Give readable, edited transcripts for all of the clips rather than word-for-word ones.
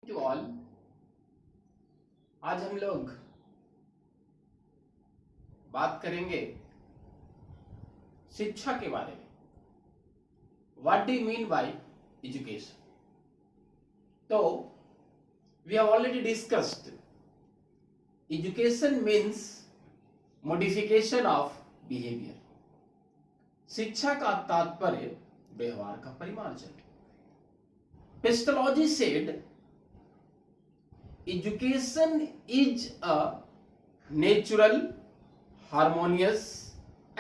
To all. आज हम लोग बात करेंगे शिक्षा के बारे में। What do you mean by education? तो we have already discussed education means modification of behaviour. शिक्षा का तात्पर्य व्यवहार का परिमार्जन। Pestalozzi said education is a natural, harmonious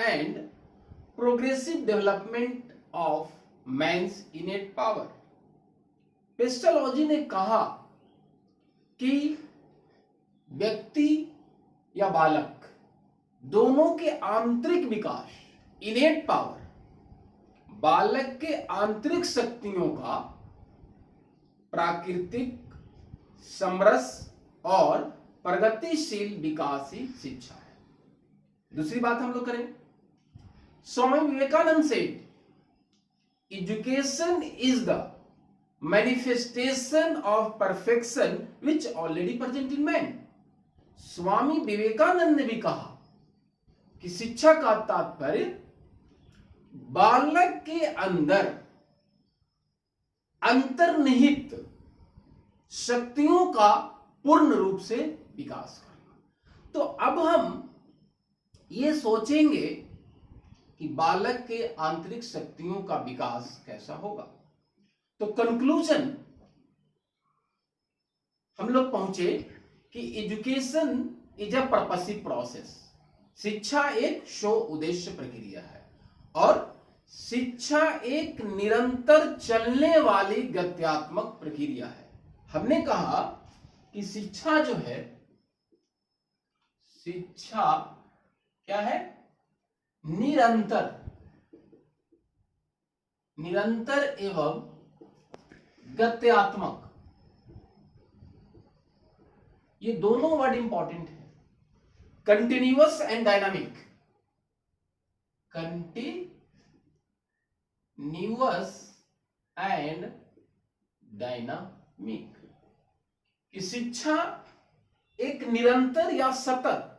and progressive development of man's innate power। Pestology ने कहा कि व्यक्ति या बालक दोनों के आंतरिक विकास, इनेट पावर, बालक के आंतरिक शक्तियों का प्राकृतिक, समरस और प्रगतिशील विकास ही शिक्षा है। दूसरी बात हम लोग करें, Swami Vivekananda said education is the manifestation of perfection which already present in man. Swami Vivekananda ने भी कहा कि शिक्षा का तात्पर्य बालक के अंदर अंतर्निहित शक्तियों का पूर्ण रूप से विकास करना। तो अब हम ये सोचेंगे कि बालक के आंतरिक शक्तियों का विकास कैसा होगा। तो कंक्लूजन हम लोग पहुंचे कि education is a purposive process. शिक्षा एक शो उद्देश्य प्रक्रिया है और शिक्षा एक निरंतर चलने वाली गत्यात्मक प्रक्रिया है। हमने कहा कि शिक्षा जो है, शिक्षा क्या है? निरंतर एवं गत्यात्मक। ये दोनों वर्ड इंपॉर्टेंट है। Continuous and dynamic. Continuous and dynamic कि शिक्षा एक निरंतर या सतत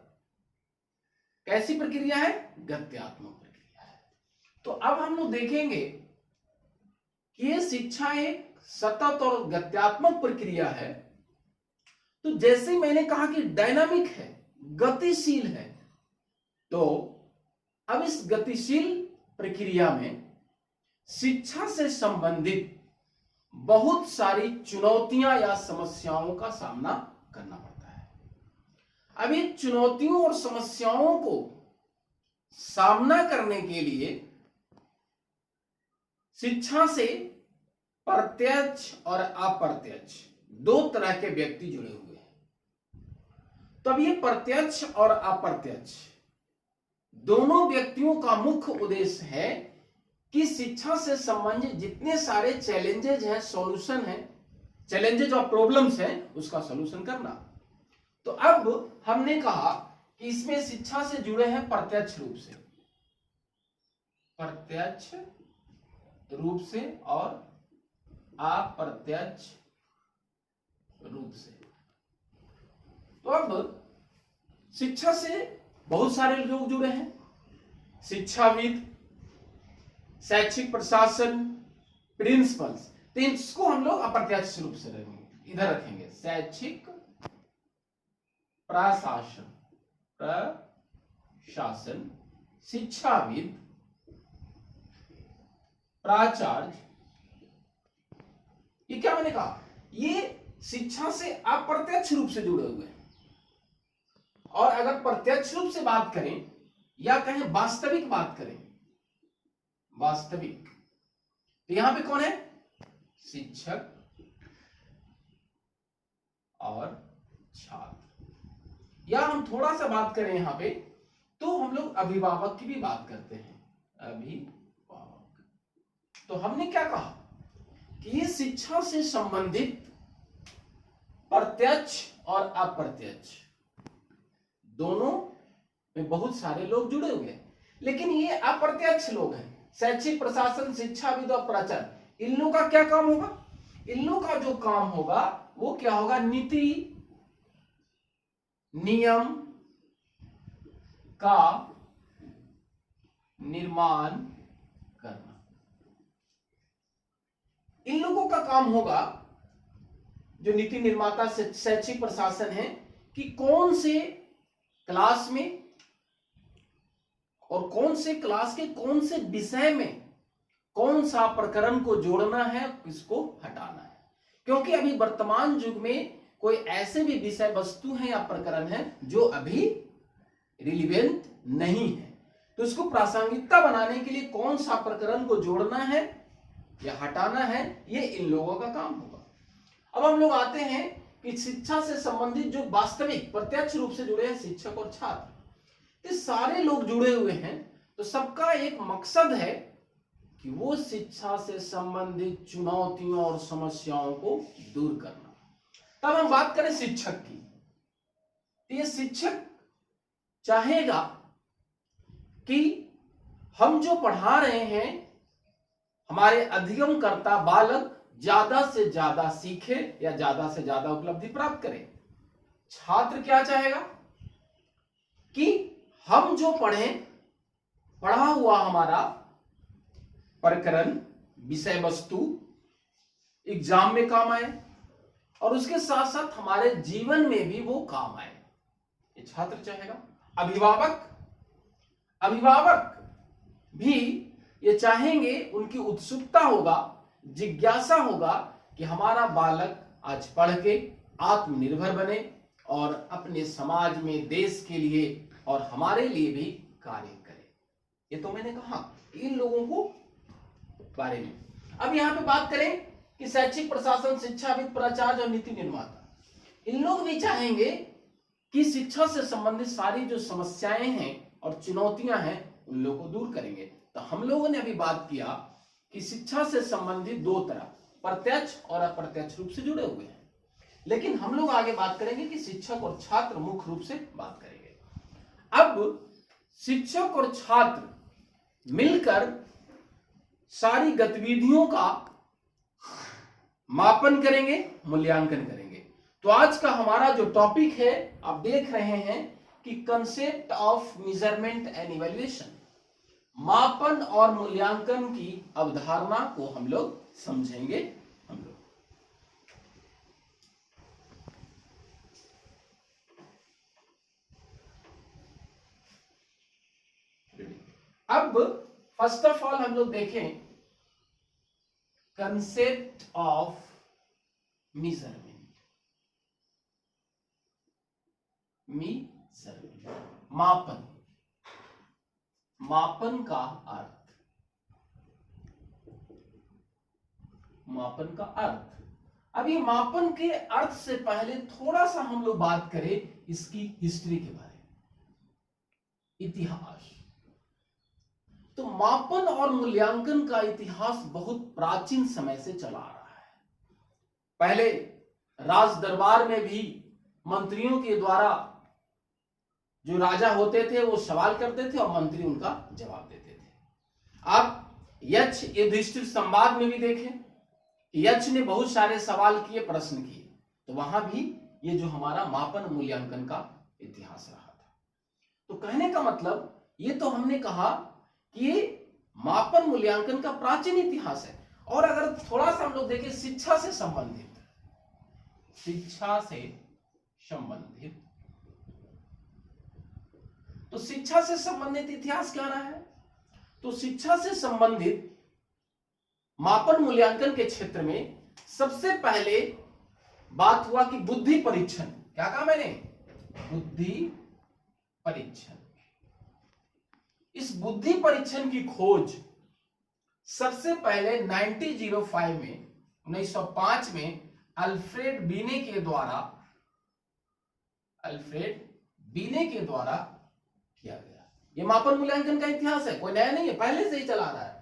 कैसी प्रक्रिया है? गत्यात्मक प्रक्रिया है। तो अब हम लोग देखेंगे कि ये शिक्षा एक सतत और गत्यात्मक प्रक्रिया है। तो जैसे मैंने कहा कि डायनामिक है, गतिशील है, तो अब इस गतिशील प्रक्रिया में शिक्षा से संबंधित बहुत सारी चुनौतियां या समस्याओं का सामना करना पड़ता है। अब इन चुनौतियों और समस्याओं को सामना करने के लिए शिक्षा से प्रत्यक्ष और अप्रत्यक्ष दो तरह के व्यक्ति जुड़े हुए हैं। तब ये प्रत्यक्ष और अप्रत्यक्ष दोनों व्यक्तियों का मुख्य उद्देश्य है कि शिक्षा से संबंधित जितने सारे चैलेंजेज हैं, सॉल्यूशन हैं, चैलेंजेज और प्रॉब्लम्स हैं, उसका सॉल्यूशन करना। तो अब हमने कहा कि इसमें शिक्षा से जुड़े हैं प्रत्यक्ष रूप से और अप्रत्यक्ष रूप से। तो अब शिक्षा से बहुत सारे लोग जुड़े हैं। शिक्षाविद, शैक्षिक प्रशासन, प्रिंसिपल्स। तो इसको हम लोग अप्रत्यक्ष रूप से इधर रखेंगे। शैक्षिक प्रशासन, शिक्षाविद, प्राचार्य। ये क्या मैंने कहा? ये शिक्षा से अप्रत्यक्ष रूप से जुड़े हुए हैं। और अगर प्रत्यक्ष रूप से बात करें या कहें वास्तविक बात करें, वास्तविक, तो यहां पे कौन है? शिक्षक और छात्र। या हम थोड़ा सा बात करें यहां पे, तो हम लोग अभिभावक की भी बात करते हैं। अभिभावक। तो हमने क्या कहा कि ये शिक्षा से संबंधित प्रत्यक्ष और अप्रत्यक्ष दोनों में बहुत सारे लोग जुड़े हुए हैं। लेकिन ये अप्रत्यक्ष लोग हैं, शैक्षिक प्रशासन, शिक्षाविद और प्राचार्य। इन लोगों का क्या काम होगा? इन लोग का जो काम होगा वो क्या होगा, नीति नियम का निर्माण करना। इन लोगों का काम होगा, जो नीति निर्माता से शैक्षिक प्रशासन है, कि कौन से क्लास में और कौन से क्लास के कौन से विषय में कौन सा प्रकरण को जोड़ना है, किसको हटाना है। क्योंकि अभी वर्तमान युग में कोई ऐसे भी विषय वस्तु है या प्रकरण है जो अभी रिलेवेंट नहीं है, तो इसको प्रासंगिकता बनाने के लिए कौन सा प्रकरण को जोड़ना है या हटाना है, ये इन लोगों का काम होगा। अब हम लोग आते हैं कि शिक्षा से संबंधित जो वास्तविक प्रत्यक्ष रूप से जुड़े हैं शिक्षक और छात्र, ये सारे लोग जुड़े हुए हैं, तो सबका एक मकसद है कि वो शिक्षा से संबंधित चुनौतियों और समस्याओं को दूर करना। तब हम बात करें शिक्षक की, तो ये शिक्षक चाहेगा कि हम जो पढ़ा रहे हैं हमारे अधिगमकर्ता बालक ज्यादा से ज्यादा सीखे या ज्यादा से ज्यादा उपलब्धि प्राप्त करें। छात्र क्या चाहेगा कि हम जो पढ़ा हुआ हमारा प्रकरण विषय वस्तु एग्जाम में काम आए और उसके साथ साथ हमारे जीवन में भी वो काम आए, ये छात्र चाहेगा। अभिभावक भी ये चाहेंगे, उनकी उत्सुकता होगा, जिज्ञासा होगा कि हमारा बालक आज पढ़ के आत्मनिर्भर बने और अपने समाज में, देश के लिए और हमारे लिए भी कार्य करे। ये तो मैंने कहा इन लोगों को बारे में। अब यहां पे बात करें कि शैक्षिक प्रशासन, शिक्षाविद, प्राचार्य और नीति निर्माता, इन लोग भी चाहेंगे कि शिक्षा से संबंधित सारी जो समस्याएं हैं और चुनौतियां हैं उन लोगों को दूर करेंगे। तो हम लोगों ने अभी बात किया कि शिक्षा से संबंधित दो तरह, प्रत्यक्ष और अप्रत्यक्ष रूप से जुड़े हुए हैं, लेकिन हम लोग आगे बात करेंगे कि शिक्षक और छात्र मुख्य रूप से बात करेंगे। अब शिक्षक और छात्र मिलकर सारी गतिविधियों का मापन करेंगे, मूल्यांकन करेंगे। तो आज का हमारा जो टॉपिक है, आप देख रहे हैं कि concept of measurement and evaluation, मापन और मूल्यांकन की अवधारणा को हम लोग समझेंगे। अब फर्स्ट ऑफ ऑल हम लोग देखें कंसेप्ट ऑफ मेजरमेंट, मापन, मापन का अर्थ, मापन का अर्थ। अब ये मापन के अर्थ से पहले थोड़ा सा हम लोग बात करें इसकी हिस्ट्री के बारे में, इतिहास। तो मापन और मूल्यांकन का इतिहास बहुत प्राचीन समय से चला आ रहा है। पहले राज दरबार में भी मंत्रियों के द्वारा, जो राजा होते थे वो सवाल करते थे और मंत्री उनका जवाब देते थे। आप यक्ष युधिष्ठिर संवाद में भी देखें, यक्ष ने बहुत सारे सवाल किए, प्रश्न किए, तो वहां भी ये जो हमारा मापन मूल्यांकन का इतिहास रहा था। तो कहने का मतलब, ये तो हमने कहा कि ये मापन मूल्यांकन का प्राचीन इतिहास है। और अगर थोड़ा सा हम लोग देखें शिक्षा से संबंधित, शिक्षा से संबंधित, तो शिक्षा से संबंधित इतिहास क्या रहा है? तो शिक्षा से संबंधित मापन मूल्यांकन के क्षेत्र में सबसे पहले बात हुआ कि बुद्धि परीक्षण। क्या कहा मैंने? बुद्धि परीक्षण। इस बुद्धि परीक्षण की खोज सबसे पहले 1905 में अल्फ्रेड बीने के द्वारा किया गया। यह मापन मूल्यांकन का इतिहास है, कोई नया नहीं है, पहले से ही चला रहा है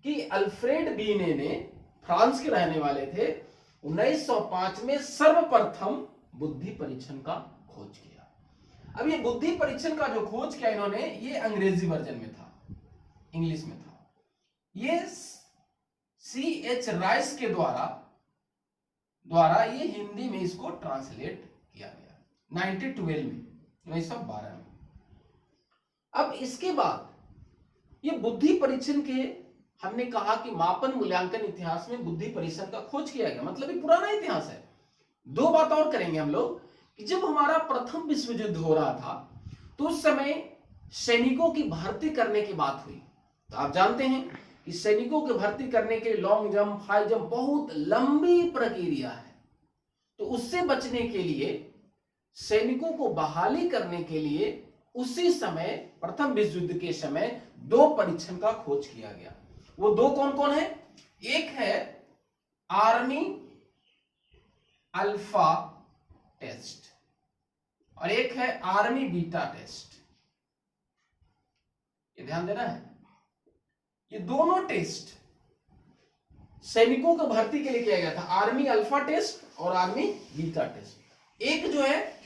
कि अल्फ्रेड बीने ने, फ्रांस के रहने वाले थे, 1905 में सर्वप्रथम बुद्धि परीक्षण का खोज किया। अब ये बुद्धि परीक्षण का जो खोज किया इन्होंने, ये अंग्रेजी वर्जन में था, इंग्लिश में था। ये C.H. राइस के द्वारा द्वारा ये हिंदी में इसको ट्रांसलेट किया गया 1912 में, 1912 में। अब इसके बाद ये बुद्धि परीक्षण के, हमने कहा कि मापन मूल्यांकन इतिहास में बुद्धि परीक्षण का खोज किया गया, मतलब ये पुराना इतिहास है। दो बात और करेंगे हम लोग कि जब हमारा प्रथम विश्व युद्ध हो रहा था तो उस समय सैनिकों की भर्ती करने की बात हुई। तो आप जानते हैं कि सैनिकों की भर्ती करने के लिए लॉन्ग जंप, हाई जंप बहुत लंबी प्रक्रिया है। तो उससे बचने के लिए, सैनिकों को बहाली करने के लिए उसी समय प्रथम विश्व युद्ध के समय दो परीक्षण का खोज किया गया। वो दो कौन कौन है? एक है आर्मी अल्फा टेस्ट और एक है आर्मी बीटा टेस्ट। ये ध्यान देना है, ये दोनों टेस्ट सैनिकों को भर्ती के लिए किया गया था, आर्मी अल्फा टेस्ट और आर्मी बीटा टेस्ट। एक जो है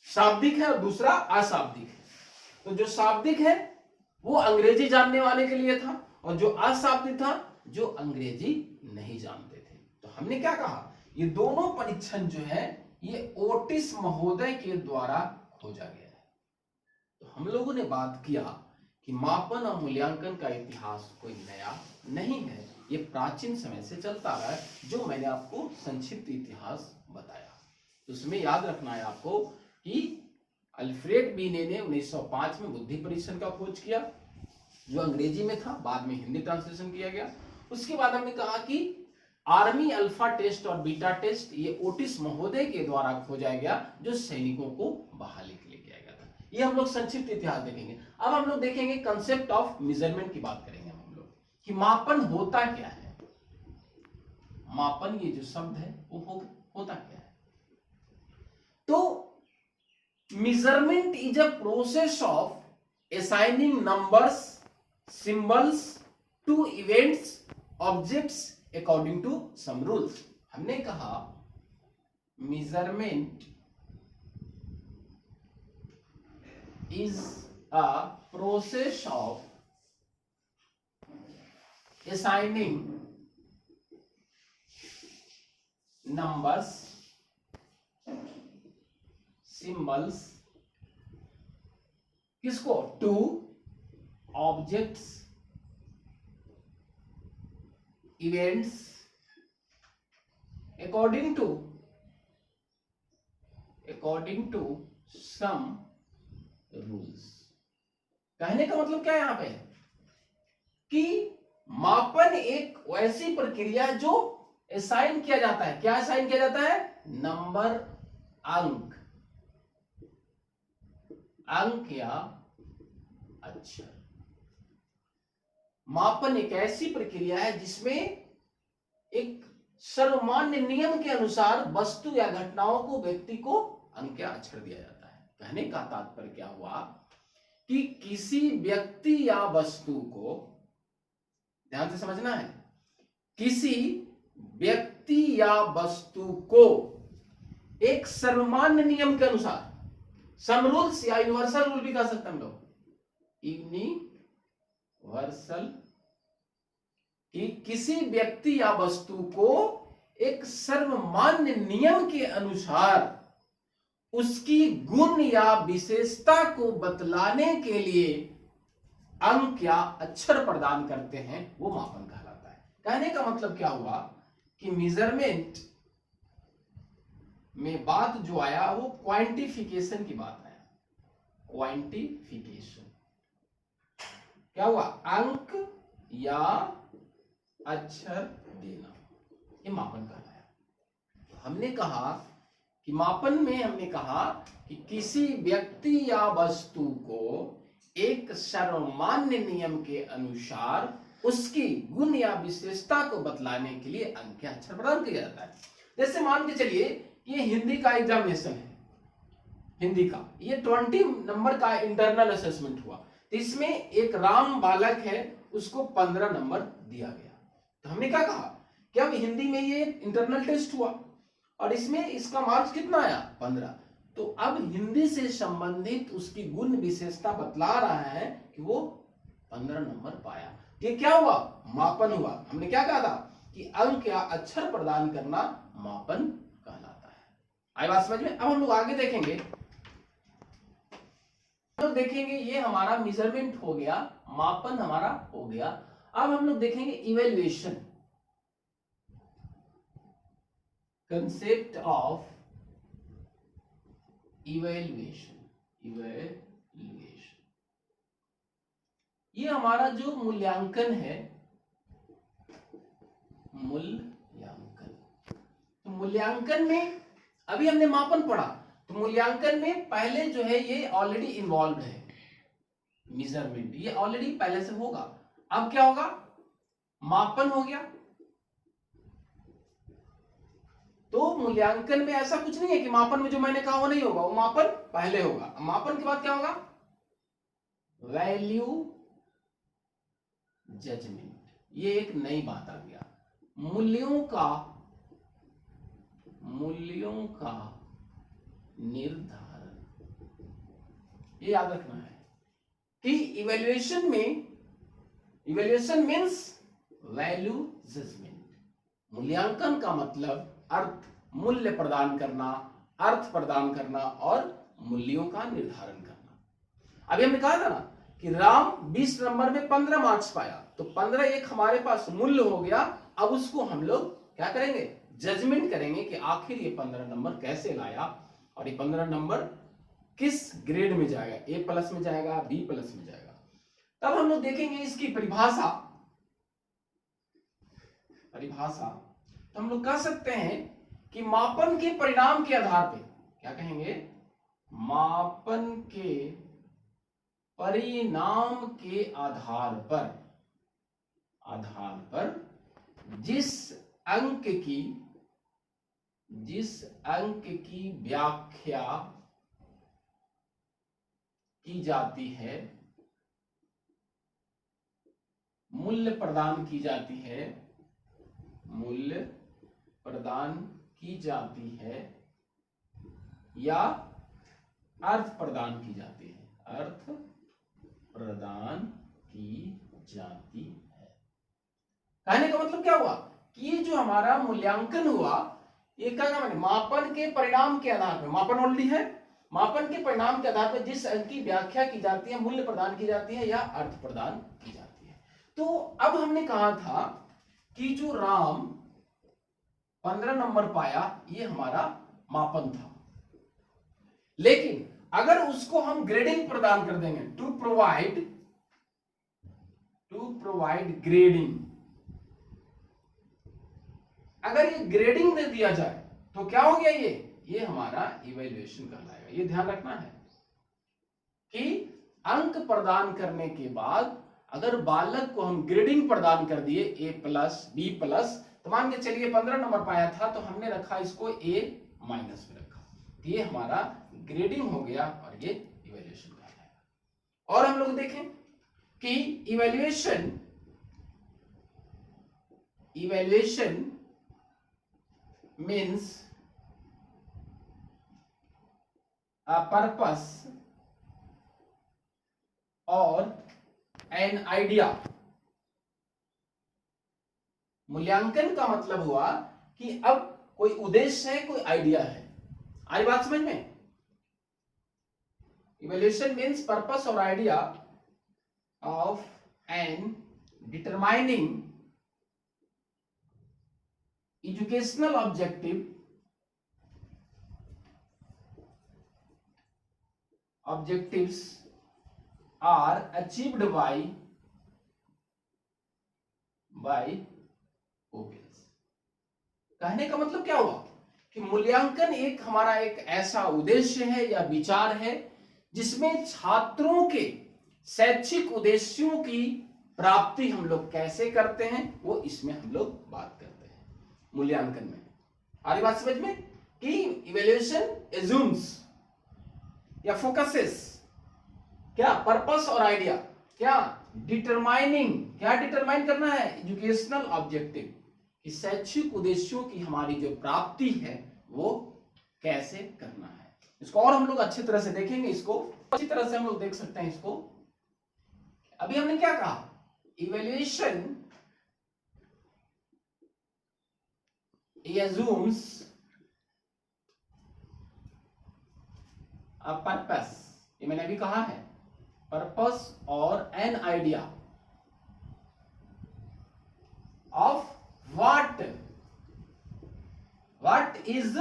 शाब्दिक है और दूसरा अशाब्दिक है। तो जो शाब्दिक है वो अंग्रेजी जानने वाले के लिए था और जो अशाब्दिक था जो अंग्रेजी नहीं जानते थे। तो हमने क्या कहा, ये दोनों परीक्षण जो है ये ओटिस महोदय के द्वारा खोजा गया है। तो हम लोगों ने बात किया कि मापन और मूल्यांकन का इतिहास कोई नया नहीं है, ये प्राचीन समय से चलता रहा है, जो मैंने आपको संक्षिप्त इतिहास बताया। तो उसमें याद रखना है आपको कि अल्फ्रेड बीने ने 1905 में बुद्धि परीक्षण का खोज किया, जो अंग्रेजी में था, बाद में हिंदी ट्रांसलेशन किया गया। उसके बाद हमने कहा कि आर्मी अल्फा टेस्ट और बीटा टेस्ट ये ओटिस महोदय के द्वारा खोजा गया, जो सैनिकों को बहाली के लिए किया गया था। ये हम लोग संक्षिप्त इतिहास देखेंगे। अब हम लोग देखेंगे कंसेप्ट ऑफ मेजरमेंट की बात करेंगे हम लोग कि मापन होता क्या है। मापन ये जो शब्द है वो होता क्या है? तो measurement is a process of assigning numbers, symbols to events, objects according to some rules. हमने कहा measurement is a process of assigning numbers, symbols किसको? To objects, events according to some rules. कहने का मतलब क्या है यहां पे कि मापन एक वैसी प्रक्रिया जो असाइन किया जाता है। क्या असाइन किया जाता है? नंबर, अंक या अक्षर। मापन एक ऐसी प्रक्रिया है जिसमें एक सर्वमान्य नियम के अनुसार वस्तु या घटनाओं को, व्यक्ति को अंक या अक्षर दिया जाता है। कहने का तात्पर्य क्या हुआ कि किसी व्यक्ति या वस्तु को, ध्यान से समझना है, किसी व्यक्ति या वस्तु को एक सर्वमान्य नियम के अनुसार, सम रूल्स या यूनिवर्सल रूल भी कह सकते हैं हम लोग, यूनिवर्सल, कि किसी व्यक्ति या वस्तु को एक सर्वमान्य नियम के अनुसार उसकी गुण या विशेषता को बतलाने के लिए अंक या अक्षर प्रदान करते हैं, वो मापन कहलाता है। कहने का मतलब क्या हुआ कि मेजरमेंट में बात जो आया वो क्वांटिफिकेशन की बात आया। क्वांटिफिकेशन क्या हुआ? अंक या अक्षर देना, ये मापन कहलाया। तो हमने कहा कि मापन में हमने कहा कि किसी व्यक्ति या वस्तु को एक सर्वमान्य नियम के अनुसार उसकी गुण या विशेषता को बतलाने के लिए अंक या अक्षर प्रदान किया जाता है। जैसे मान के चलिए ये हिंदी का एग्जामिनेशन है, हिंदी का ये 20 नंबर का इंटरनल असेसमेंट हुआ, तो इसमें एक राम बालक है, उसको 15 नंबर दिया गया। तो हमने क्या कहा कि अब हिंदी में ये इंटरनल टेस्ट हुआ और इसमें इसका मार्क्स कितना आया? 15। तो अब हिंदी से संबंधित उसकी गुण विशेषता बतला रहा है कि वो 15 नंबर पाया। ये क्या हुआ? मापन हुआ। हमने क्या कहा था कि अंक या अक्षर प्रदान करना मापन कहलाता है। आई बात समझ में? अब हम लोग आगे देखेंगे, तो देखेंगे ये हमारा मेजरमेंट हो गया, मापन हमारा हो गया। अब हम लोग देखेंगे इवेल्युएशन, कंसेप्ट ऑफ इवेल्युएशन। ये हमारा जो मूल्यांकन है, मूल्यांकन, तो मूल्यांकन में अभी हमने मापन पढ़ा, तो मूल्यांकन में पहले जो है ये ऑलरेडी इन्वॉल्व है, मेजरमेंट ये ऑलरेडी पहले से होगा। अब क्या होगा? मापन हो गया। तो मूल्यांकन में ऐसा कुछ नहीं है कि मापन में जो मैंने कहा वो नहीं होगा, वो मापन पहले होगा। मापन के बाद क्या होगा? वैल्यू जजमेंट, ये एक नई बात आ गया, मूल्यों का निर्धारण। ये याद रखना है कि इवैल्यूएशन में, इवैल्यूएशन मींस वैल्यू जजमेंट। मूल्यांकन का मतलब अर्थ, मूल्य प्रदान करना, अर्थ प्रदान करना और मूल्यों का निर्धारण करना। अभी हमने कहा था ना कि राम 20 नंबर में 15 मार्क्स पाया, तो 15 एक हमारे पास मूल्य हो गया। अब उसको हम लोग क्या करेंगे? जजमेंट करेंगे कि आखिर ये 15 नंबर कैसे लाया और ये 15 नंबर किस ग्रेड में जाएगा, ए प्लस में जाएगा, बी प्लस में जाएगा। तब हम लोग देखेंगे इसकी परिभाषा। तो हम लोग कह सकते हैं कि मापन के परिणाम के आधार पे, क्या कहेंगे? मापन के परिणाम के आधार पर जिस अंक की व्याख्या की जाती है, मूल्य प्रदान की जाती है, या अर्थ प्रदान की जाती है। कहने का मतलब क्या हुआ कि ये जो हमारा मूल्यांकन हुआ, ये क्या मैंने मापन के परिणाम के आधार पर, मापन ऑलरेडी है, मापन के परिणाम के आधार पर जिस अंक की व्याख्या की जाती है, मूल्य प्रदान की जाती है या अर्थ प्रदान की जाती है। तो अब हमने कहा था कि जो राम 15 नंबर पाया, ये हमारा मापन था। लेकिन अगर उसको हम ग्रेडिंग प्रदान कर देंगे, टू प्रोवाइड ग्रेडिंग, अगर ये ग्रेडिंग दे दिया जाए तो क्या हो गया? ये हमारा इवैल्यूएशन कहलाएगा। ये ध्यान रखना है कि अंक प्रदान करने के बाद अगर बालक को हम ग्रेडिंग प्रदान कर दिए ए प्लस, बी प्लस, तो मान के चलिए 15 नंबर पाया था तो हमने रखा इसको ए माइनस में रखा, तो ये हमारा ग्रेडिंग हो गया और ये इवैल्यूएशन कहलाएगा। और हम लोग देखें कि evaluation means a purpose or an idea। मूल्यांकन का मतलब हुआ कि अब कोई उद्देश्य है, कोई आइडिया है। आई बात समझ में? इवैल्यूएशन मीन्स पर्पस और idea of an determining educational objectives are achieved by pupils। कहने का मतलब क्या हुआ कि मूल्यांकन एक हमारा एक ऐसा उद्देश्य है या विचार है जिसमें छात्रों के शैक्षिक उद्देश्यों की प्राप्ति हम लोग कैसे करते हैं, वो इसमें हम लोग बात करते हैं मूल्यांकन में। आ रही बात समझ में कि इवैल्यूएशन एज्यूम्स या फोकसेस क्या? पर्पस और आइडिया। क्या? डिटरमाइनिंग, क्या डिटरमाइन करना है? एजुकेशनल ऑब्जेक्टिव, कि शैक्षिक उद्देश्यों की हमारी जो प्राप्ति है वो कैसे करना है। इसको और हम लोग अच्छी तरह से देखेंगे, इसको अच्छी तरह से हम लोग देख सकते हैं इसको। अभी हमने क्या assumes a purpose, ये मैंने अभी कहा है, purpose और an idea of what is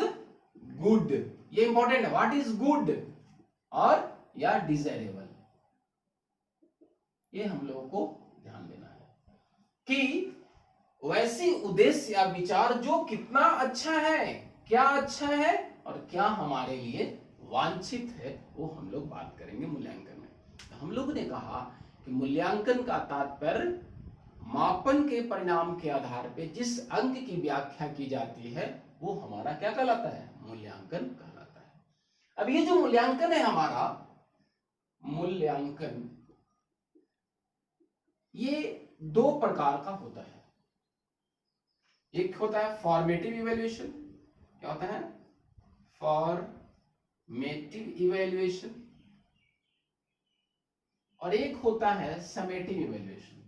good, ये इंपॉर्टेंट है, what is good और या डिजायरेबल, ये हम लोगों को ध्यान देना है कि वैसी उद्देश्य या विचार जो कितना अच्छा है, क्या अच्छा है और क्या हमारे लिए वांछित है, वो हम लोग बात करेंगे मूल्यांकन में। तो हम लोगों ने कहा कि मूल्यांकन का तात्पर्य मापन के परिणाम के आधार पे जिस अंक की व्याख्या की जाती है वो हमारा क्या कहलाता है, मूल्यांकन कहलाता है। अब ये जो मूल्यांकन है हमारा, मूल्यांकन ये दो प्रकार का होता है। एक होता है फॉर्मेटिव इवैल्यूएशन, क्या होता है, फॉर्मेटिव इवैल्यूएशन, और एक होता है समेटिव इवैल्यूएशन,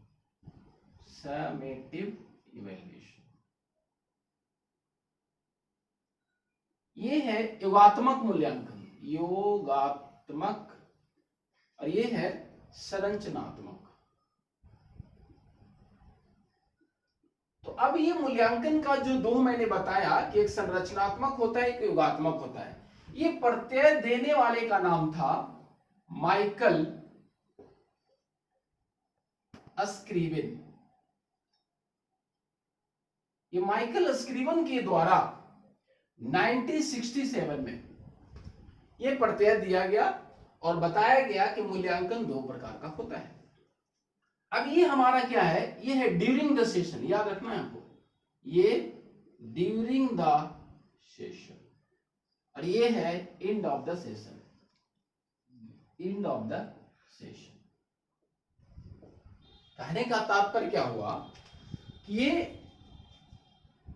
समेटिव इवैल्यूएशन। ये है योगात्मक मूल्यांकन, योगात्मक, और ये है संरचनात्मक। तो अब ये मूल्यांकन का जो दो मैंने बताया कि एक संरचनात्मक होता है, एक योगात्मक होता है। ये प्रत्यय देने वाले का नाम था माइकल स्क्रीवन। ये माइकल स्क्रीवन के द्वारा 1967 में ये प्रत्यय दिया गया और बताया गया कि मूल्यांकन दो प्रकार का होता है। अब ये हमारा क्या है, ये है ड्यूरिंग द सेशन, याद रखना है आपको, ये ड्यूरिंग द सेशन, और ये है end of the session, end of the session. कहने का तात्पर्य क्या हुआ कि ये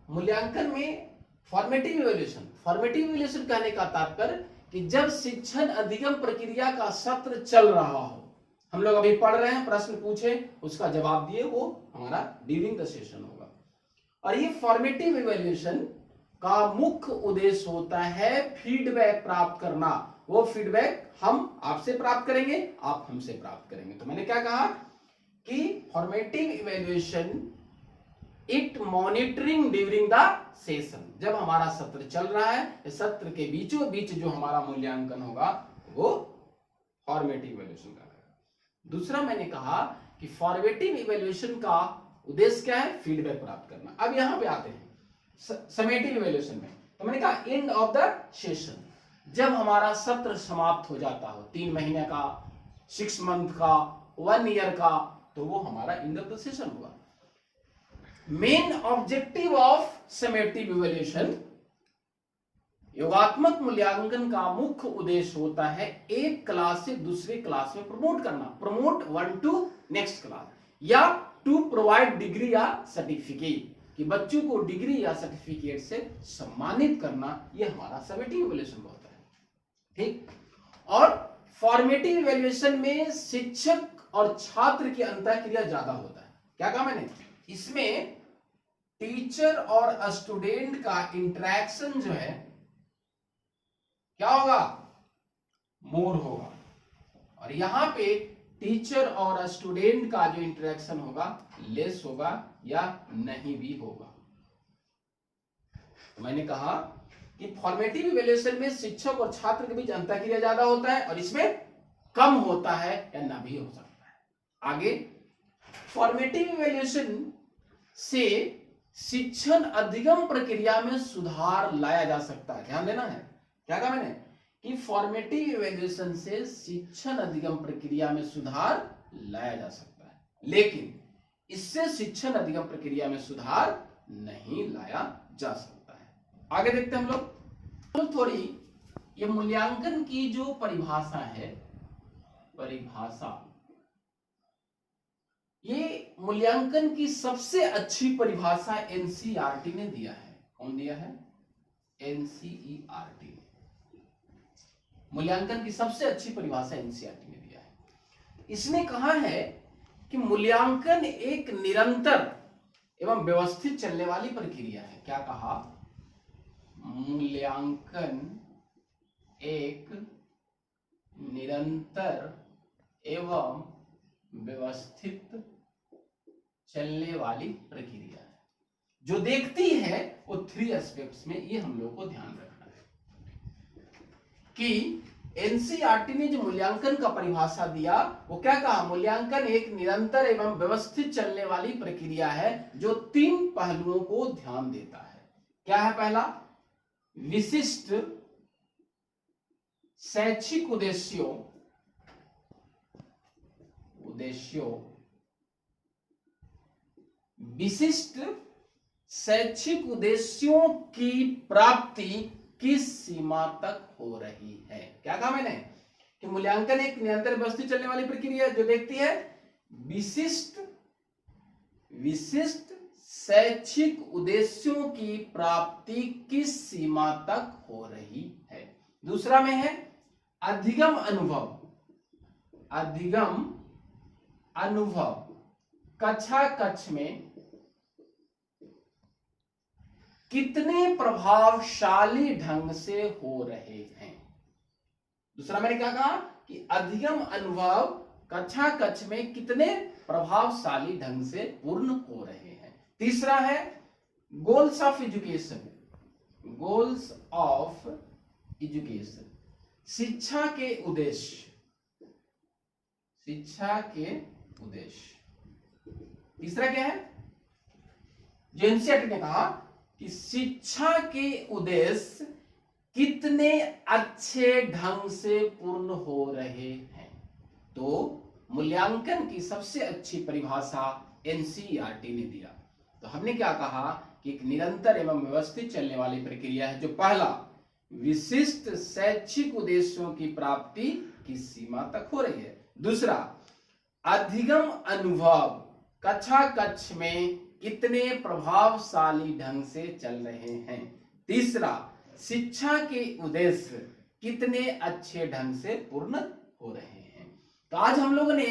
मूल्यांकन में फॉर्मेटिव इवैल्यूएशन, फॉर्मेटिव इवैल्यूएशन कहने का तात्पर्य कि जब शिक्षण अधिगम प्रक्रिया का सत्र चल रहा हो, हम लोग अभी पढ़ रहे हैं, प्रश्न पूछे उसका जवाब दिए, वो हमारा ड्यूरिंग द सेशन होगा। और ये फॉर्मेटिव इवैल्यूएशन का मुख्य उद्देश्य होता है फीडबैक प्राप्त करना। वो फीडबैक हम आपसे प्राप्त करेंगे, आप हमसे प्राप्त करेंगे। तो मैंने क्या कहा कि formative evaluation it monitoring during the session, जब हमारा सत्र चल रहा है, सत्र के बीचों बीच जो हमारा मूल्यांकन होगा वो फॉर्मेटिव इवैल्यूएशन का। दूसरा मैंने कहा कि फॉर्मेटिव इवैल्यूएशन का उद्देश्य क्या है, फीडबैक प्राप्त करना। अब यहां पे आते हैं समेटिव इवैल्यूएशन में, तो मैंने कहा एंड ऑफ द सेशन, जब हमारा सत्र समाप्त हो जाता हो, 3 महीने का, 6 मंथ का, 1 ईयर का, तो वो हमारा एंड ऑफ द सेशन हुआ। Main objective of summative evaluation, योगात्मक मूल्यांकन का मुख्य उद्देश्य होता है एक क्लास से दूसरे क्लास में प्रमोट करना, promote one two next class, या टू प्रोवाइड डिग्री या सर्टिफिकेट, कि बच्चों को डिग्री या सर्टिफिकेट से सम्मानित करना, यह हमारा समेटिव इवैल्यूएशन होता है। ठीक, और फॉर्मेटिव इवैल्यूएशन में शिक्षक और छात्र की अंतःक्रिया ज्यादा होता है। क्या कहा मैंने, इसमें टीचर और स्टूडेंट का इंटरेक्शन जो है क्या होगा, मोर होगा, और यहां पे टीचर और स्टूडेंट का जो इंटरेक्शन होगा लेस होगा या नहीं भी होगा। तो मैंने कहा कि फॉर्मेटिव इवैल्यूएशन में शिक्षक और छात्र के बीच अंतःक्रिया ज्यादा होता है और इसमें कम होता है या ना भी हो सकता है। आगे, फॉर्मेटिव इवैल्यूएशन से शिक्षण अधिगम प्रक्रिया में सुधार लाया जा सकता है। ध्यान देना है, क्या कहा मैंने कि फॉर्मेटिव इवैल्यूएशन से शिक्षण अधिगम प्रक्रिया में सुधार लाया जा सकता है, लेकिन इससे शिक्षण अधिगम प्रक्रिया में सुधार नहीं लाया जा सकता है। आगे देखते हैं हम लोग, तो थोड़ी ये मूल्यांकन की जो परिभाषा है, परिभाषा, ये मूल्यांकन की सबसे अच्छी परिभाषा एनसीईआरटी ने दिया है। कौन दिया है, एनसीईआरटी ने मूल्यांकन की सबसे अच्छी परिभाषा एनसीईआरटी ने दिया है। इसने कहा है कि मूल्यांकन एक निरंतर एवं व्यवस्थित चलने वाली प्रक्रिया है। क्या कहा मूल्यांकन एक निरंतर एवं व्यवस्थित चलने वाली प्रक्रिया है। जो देखती है वो 3 एस्पेक्ट्स में, ये हम लोग को ध्यान रखना है कि एनसीईआरटी ने जो मूल्यांकन का परिभाषा दिया वो क्या कहा, मूल्यांकन एक निरंतर एवं व्यवस्थित चलने वाली प्रक्रिया है जो 3 पहलुओं को ध्यान देता है। क्या है पहला, विशिष्ट शैक्षिक उद्देश्यों विशिष्ट शैक्षिक उद्देश्यों की प्राप्ति किस सीमा तक हो रही है। क्या कहा मैंने कि मूल्यांकन एक निरंतर व्यवस्थित चलने वाली प्रक्रिया जो देखती है विशिष्ट शैक्षिक उद्देश्यों की प्राप्ति किस सीमा तक हो रही है। दूसरा में है अधिगम अनुभव कक्षा कक्ष में कितने प्रभावशाली ढंग से हो रहे हैं। दूसरा मैंने क्या कहा कि अधिगम अनुभव कक्षा कक्ष में कितने प्रभावशाली ढंग से पूर्ण हो रहे हैं। तीसरा है गोल्स ऑफ एजुकेशन, शिक्षा के उद्देश्य। तीसरा क्या है, जो एनसीईआरटी ने कहा कि शिक्षा के उद्देश्य कितने अच्छे ढंग से पूर्ण हो रहे हैं। तो मूल्यांकन की सबसे अच्छी परिभाषा एनसीईआरटी ने दिया। तो हमने क्या कहा कि एक निरंतर एवं व्यवस्थित चलने वाली प्रक्रिया है जो पहला विशिष्ट शैक्षिक उद्देश्यों की प्राप्ति किस सीमा तक हो रही है। दूसरा अधिगम अनुभव कक्षा कक्ष में कितने प्रभावशाली ढंग से चल रहे हैं। तीसरा शिक्षा के उद्देश्य कितने अच्छे ढंग से पूर्ण हो रहे हैं। तो आज हम लोगों ने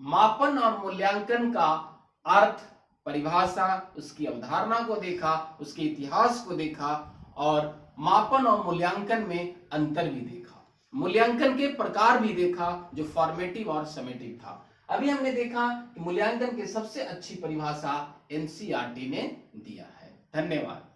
मापन और मूल्यांकन का अर्थ, परिभाषा, उसकी अवधारणा को देखा, उसके इतिहास को देखा और मापन और मूल्यांकन में अंतर भी देखा, मूल्यांकन के प्रकार भी देखा जो फॉर्मेटिव और समेटिव था। अभी हमने देखा कि मूल्यांकन की सबसे अच्छी परिभाषा एनसीईआरटी ने दिया है। धन्यवाद।